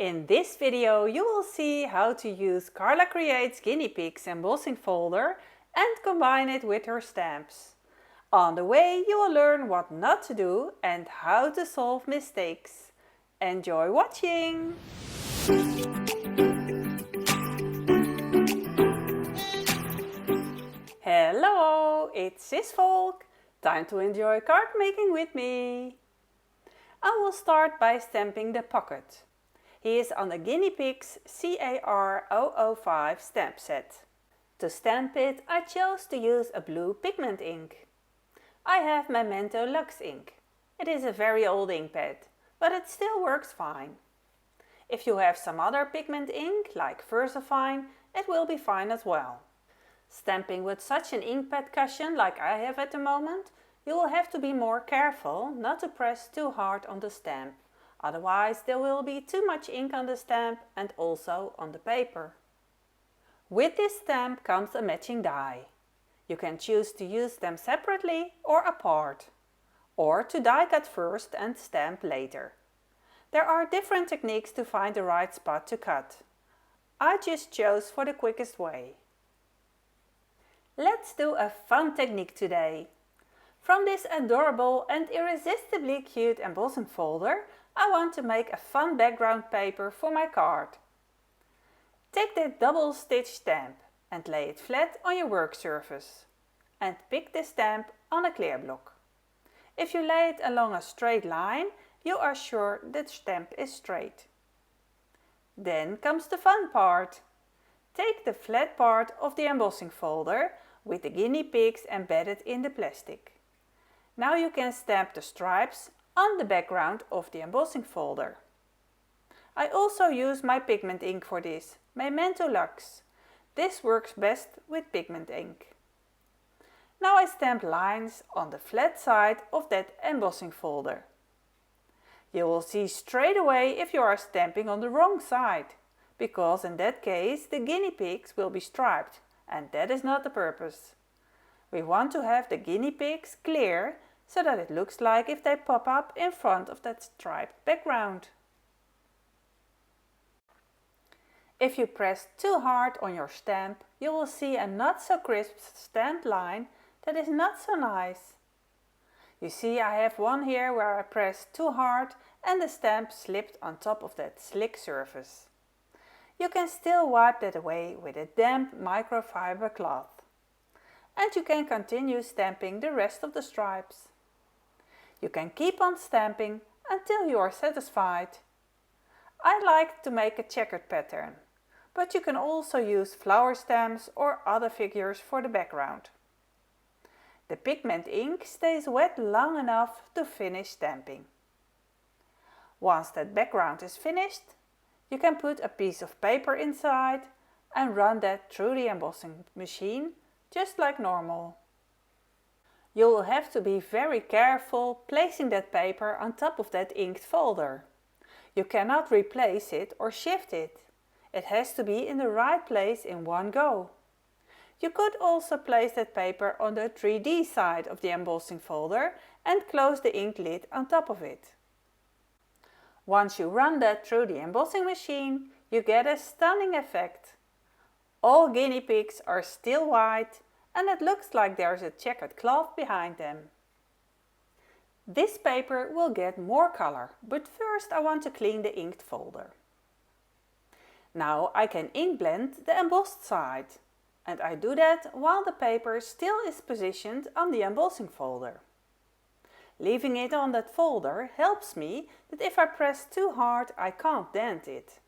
In this video you will see how to use Carla Creates Guinea Pigs embossing folder and combine it with her stamps. On the way you will learn what not to do and how to solve mistakes. Enjoy watching! Hello, it's Sis Volk. Time to enjoy card making with me. I will start by stamping the pocket. He is on the Guinea Pigs CAR005 stamp set. To stamp it, I chose to use a blue pigment ink. I have Memento Lux ink. It is a very old ink pad, but it still works fine. If you have some other pigment ink, like VersaFine, it will be fine as well. Stamping with such an ink pad cushion like I have at the moment, you will have to be more careful not to press too hard on the stamp. Otherwise there will be too much ink on the stamp and also on the paper. With this stamp comes a matching die. You can choose to use them separately or apart, or to die cut first and stamp later. There are different techniques to find the right spot to cut. I just chose for the quickest way. Let's do a fun technique today. From this adorable and irresistibly cute embossing folder, I want to make a fun background paper for my card. Take that double stitch stamp and lay it flat on your work surface. And pick the stamp on a clear block. If you lay it along a straight line, you are sure the stamp is straight. Then comes the fun part. Take the flat part of the embossing folder with the guinea pigs embedded in the plastic. Now you can stamp the stripes on the background of the embossing folder. I also use my pigment ink for this, Memento Lux. This works best with pigment ink. Now I stamp lines on the flat side of that embossing folder. You will see straight away if you are stamping on the wrong side, because in that case the guinea pigs will be striped, and that is not the purpose. We want to have the guinea pigs clear so that it looks like if they pop up in front of that striped background. If you press too hard on your stamp, you will see a not so crisp stamped line that is not so nice. You see, I have one here where I pressed too hard and the stamp slipped on top of that slick surface. You can still wipe that away with a damp microfiber cloth. And you can continue stamping the rest of the stripes. You can keep on stamping until you are satisfied. I like to make a checkered pattern, but you can also use flower stamps or other figures for the background. The pigment ink stays wet long enough to finish stamping. Once that background is finished, you can put a piece of paper inside and run that through the embossing machine just like normal. You will have to be very careful placing that paper on top of that inked folder. You cannot replace it or shift it. It has to be in the right place in one go. You could also place that paper on the 3D side of the embossing folder and close the ink lid on top of it. Once you run that through the embossing machine, you get a stunning effect. All guinea pigs are still white and it looks like there's a checkered cloth behind them. This paper will get more color, but first I want to clean the inked folder. Now I can ink blend the embossed side, and I do that while the paper still is positioned on the embossing folder. Leaving it on that folder helps me that if I press too hard I can't dent it.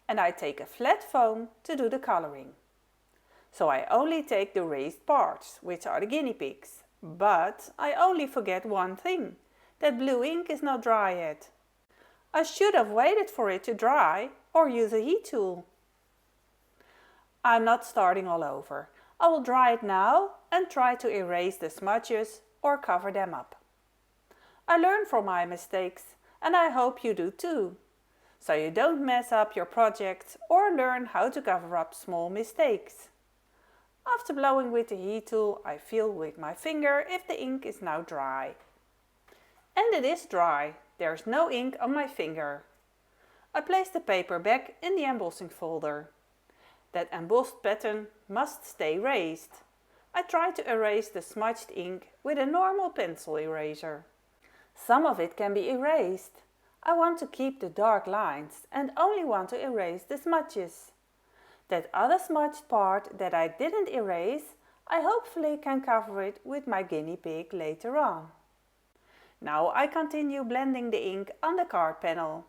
And I take a flat foam to do the coloring. So I only take the raised parts, which are the guinea pigs. But I only forget one thing. That blue ink is not dry yet. I should have waited for it to dry or use a heat tool. I'm not starting all over. I will dry it now and try to erase the smudges or cover them up. I learn from my mistakes and I hope you do too. So you don't mess up your project or learn how to cover up small mistakes. After blowing with the heat tool, I feel with my finger if the ink is now dry. And it is dry, there's no ink on my finger. I place the paper back in the embossing folder. That embossed pattern must stay raised. I try to erase the smudged ink with a normal pencil eraser. Some of it can be erased. I want to keep the dark lines and only want to erase the smudges. That other smudged part that I didn't erase, I hopefully can cover it with my guinea pig later on. Now I continue blending the ink on the card panel.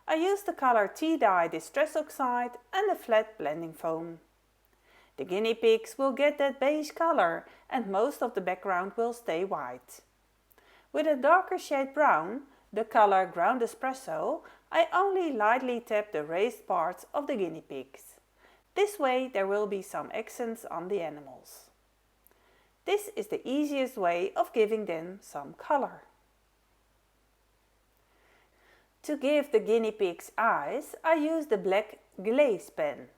I use the color Tea-Dye Distress Oxide and a flat blending foam. The guinea pigs will get that beige color and most of the background will stay white. With a darker shade brown, the color Ground Espresso, I only lightly tap the raised parts of the guinea pigs. This way there will be some accents on the animals. This is the easiest way of giving them some color. To give the guinea pigs eyes, I use the black glaze pen.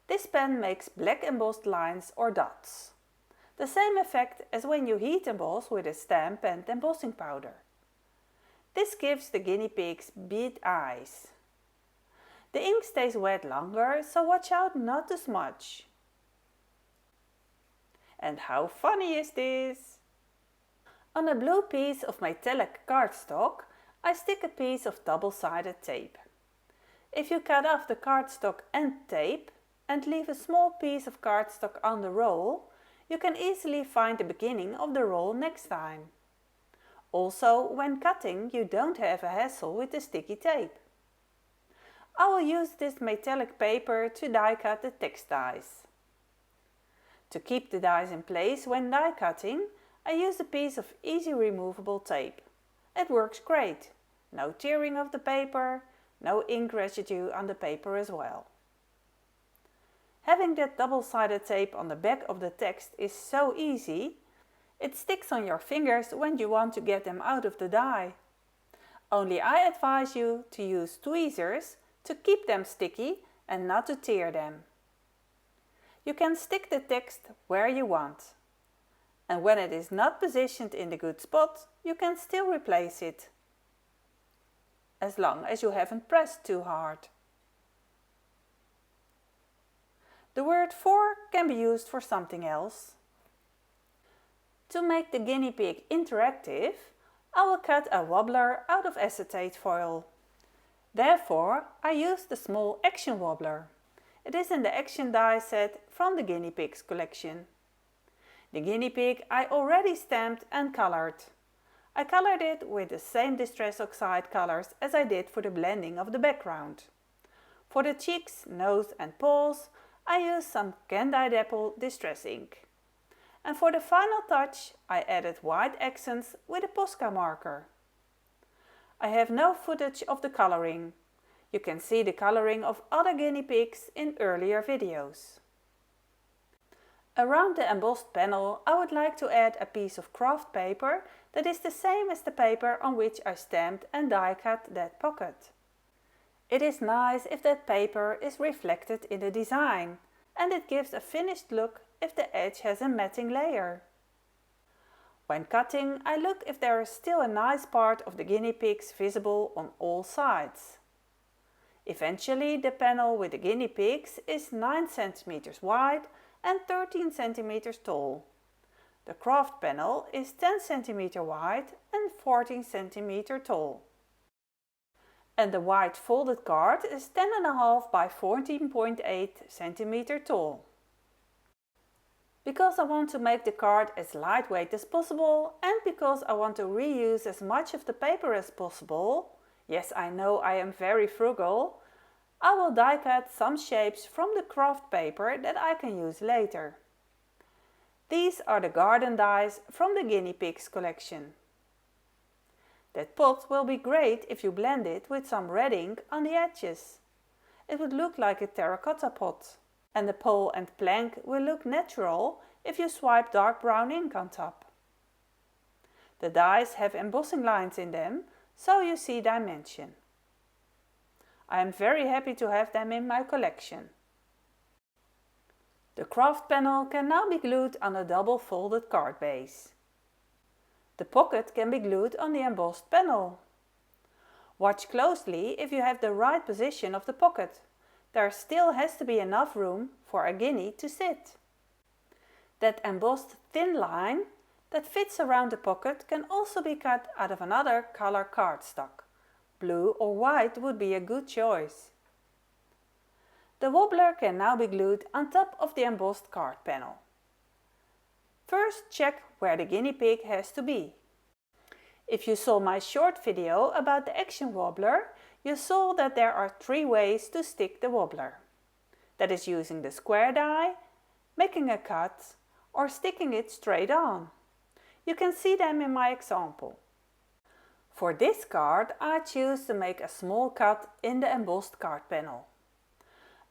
This pen makes black embossed lines or dots. The same effect as when you heat emboss with a stamp and embossing powder. This gives the guinea pigs bead eyes. The ink stays wet longer, so watch out not to smudge. And how funny is this? On a blue piece of metallic cardstock, I stick a piece of double-sided tape. If you cut off the cardstock and tape and leave a small piece of cardstock on the roll, you can easily find the beginning of the roll next time. Also, when cutting, you don't have a hassle with the sticky tape. I will use this metallic paper to die cut the text dies. To keep the dies in place when die cutting, I use a piece of easy removable tape. It works great. No tearing of the paper, no ink residue on the paper as well. Having that double-sided tape on the back of the text is so easy. It sticks on your fingers when you want to get them out of the die. Only I advise you to use tweezers to keep them sticky and not to tear them. You can stick the text where you want. And when it is not positioned in the good spot, you can still replace it. As long as you haven't pressed too hard. The word for can be used for something else. To make the guinea pig interactive, I will cut a wobbler out of acetate foil. Therefore, I use the small Action Wobbler. It is in the Action die set from the Guinea Pigs collection. The guinea pig I already stamped and colored. I colored it with the same Distress Oxide colors as I did for the blending of the background. For the cheeks, nose and paws, I used some Candy Dapple Distress ink. And for the final touch, I added white accents with a Posca marker. I have no footage of the coloring. You can see the coloring of other guinea pigs in earlier videos. Around the embossed panel, I would like to add a piece of craft paper that is the same as the paper on which I stamped and die cut that pocket. It is nice if that paper is reflected in the design, and it gives a finished look if the edge has a matting layer. When cutting, I look if there is still a nice part of the guinea pigs visible on all sides. Eventually, the panel with the guinea pigs is 9 cm wide and 13 cm tall. The craft panel is 10 cm wide and 14 cm tall. And the white folded card is 10.5 by 14.8 cm tall. Because I want to make the card as lightweight as possible and because I want to reuse as much of the paper as possible, yes, I know I am very frugal, I will die cut some shapes from the craft paper that I can use later. These are the garden dies from the Guinea Pigs collection. That pot will be great if you blend it with some red ink on the edges. It would look like a terracotta pot. And the pole and plank will look natural if you swipe dark brown ink on top. The dies have embossing lines in them, so you see dimension. I am very happy to have them in my collection. The craft panel can now be glued on a double folded card base. The pocket can be glued on the embossed panel. Watch closely if you have the right position of the pocket. There still has to be enough room for a guinea to sit. That embossed thin line that fits around the pocket can also be cut out of another color cardstock. Blue or white would be a good choice. The wobbler can now be glued on top of the embossed card panel. First check where the guinea pig has to be. If you saw my short video about the action wobbler, you saw that there are 3 ways to stick the wobbler. That is using the square die, making a cut, or sticking it straight on. You can see them in my example. For this card, I choose to make a small cut in the embossed card panel.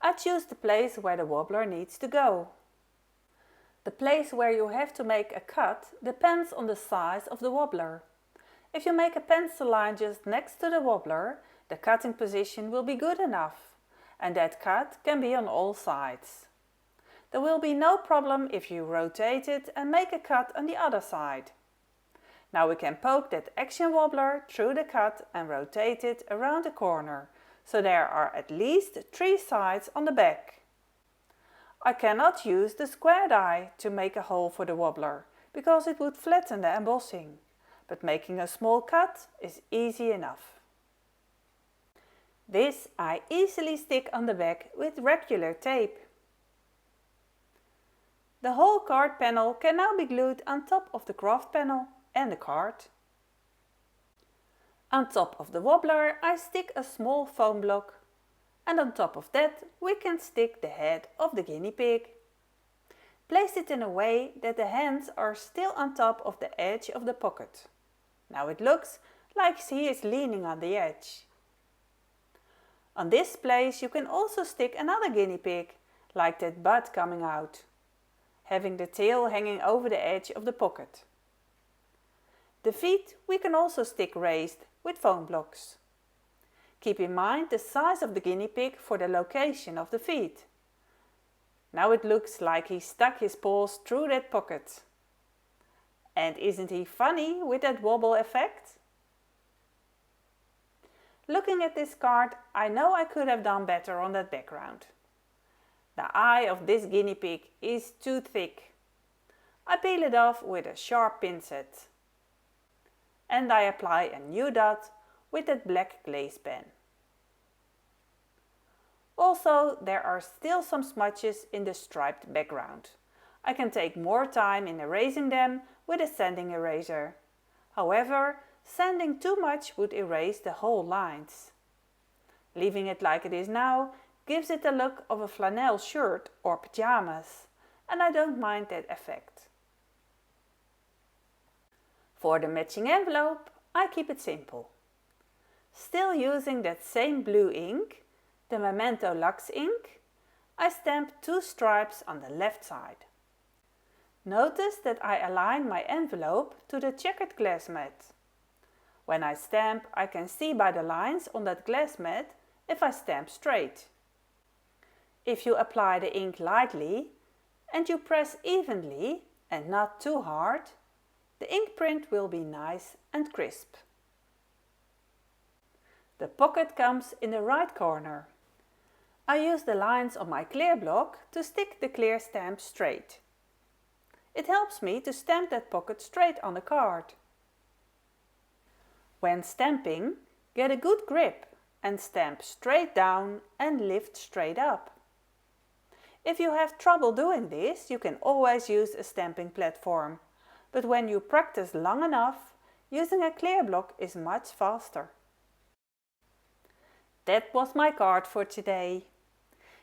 I choose the place where the wobbler needs to go. The place where you have to make a cut depends on the size of the wobbler. If you make a pencil line just next to the wobbler, the cutting position will be good enough, and that cut can be on all sides. There will be no problem if you rotate it and make a cut on the other side. Now we can poke that action wobbler through the cut and rotate it around the corner, so there are at least 3 sides on the back. I cannot use the square die to make a hole for the wobbler, because it would flatten the embossing, but making a small cut is easy enough. This I easily stick on the back with regular tape. The whole card panel can now be glued on top of the craft panel and the card. On top of the wobbler I stick a small foam block, and on top of that we can stick the head of the guinea pig. Place it in a way that the hands are still on top of the edge of the pocket. Now it looks like he is leaning on the edge. On this place you can also stick another guinea pig, like that butt coming out, having the tail hanging over the edge of the pocket. The feet we can also stick raised with foam blocks. Keep in mind the size of the guinea pig for the location of the feet. Now it looks like he stuck his paws through that pocket. And isn't he funny with that wobble effect? Looking at this card, I know I could have done better on that background. The eye of this guinea pig is too thick. I peel it off with a sharp pincet. And I apply a new dot with that black glaze pen. Also, there are still some smudges in the striped background. I can take more time in erasing them with a sanding eraser. However, sanding too much would erase the whole lines. Leaving it like it is now gives it the look of a flannel shirt or pajamas, and I don't mind that effect. For the matching envelope, I keep it simple. Still using that same blue ink, the Memento Lux ink, I stamp 2 stripes on the left side. Notice that I align my envelope to the checkered glass mat. When I stamp, I can see by the lines on that glass mat if I stamp straight. If you apply the ink lightly and you press evenly and not too hard, the ink print will be nice and crisp. The pocket comes in the right corner. I use the lines on my clear block to stick the clear stamp straight. It helps me to stamp that pocket straight on the card. When stamping, get a good grip and stamp straight down and lift straight up. If you have trouble doing this, you can always use a stamping platform, but when you practice long enough, using a clear block is much faster. That was my card for today.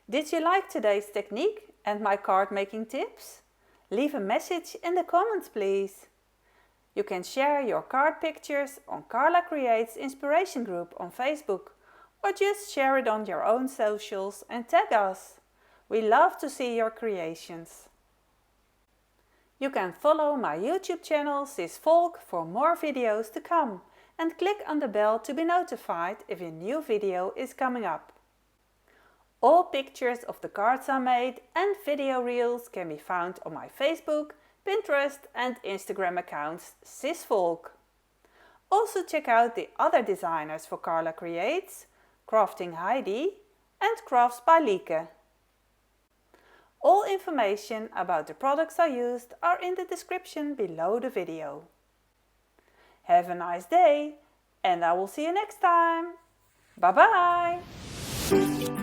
Did you like today's technique and my card making tips? Leave a message in the comments, please. You can share your card pictures on Carla Creates Inspiration Group on Facebook, or just share it on your own socials and tag us. We love to see your creations. You can follow my YouTube channel Sis Volk for more videos to come and click on the bell to be notified if a new video is coming up. All pictures of the cards I made and video reels can be found on my Facebook, Pinterest and Instagram accounts Sis Volk. Also check out the other designers for Carla Creates, Crafting Heidi and Crafts by Lieke. All information about the products I used are in the description below the video. Have a nice day and I will see you next time. Bye bye!